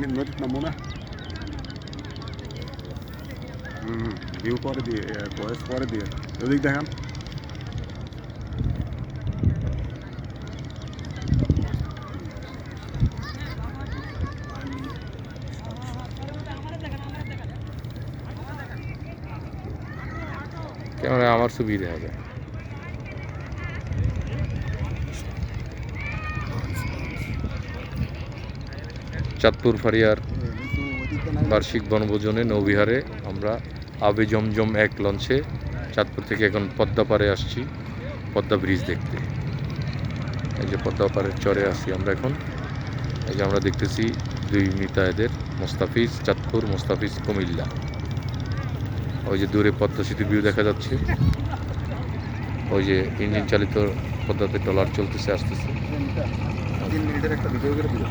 পানির নদীর নামবো না। ভিউ পরে দিয়ে, ভয়েস পরে দিয়ে, ওদিক দেখান। ক্যামেরা আমার ছবি দেখা যায়। চাঁদপুর ফারিয়ার বার্ষিক বনভোজনে নৌবিহারে আমরা আবে জমজম 1 লঞ্চে চাঁদপুর থেকে এখন পদ্মাপাড়ে আসছি পদ্মা ব্রিজ দেখতে। এই যে পদ্মাপাড়ের চরে আছি আমরা এখন। এই যে আমরা দেখতেছি 2 মৃতাদের, মোস্তাফিজ চাঁদপুর, মোস্তাফিজ কুমিল্লা। ওই যে দূরে পদ্মা সেতুর ভিউ দেখা যাচ্ছে। ওই যে ইঞ্জিন চালিত পদ্মাতে ট্রলার চলতেছে, আসতেছে। 3 মিনিটের একটা ভিডিও করে দিল।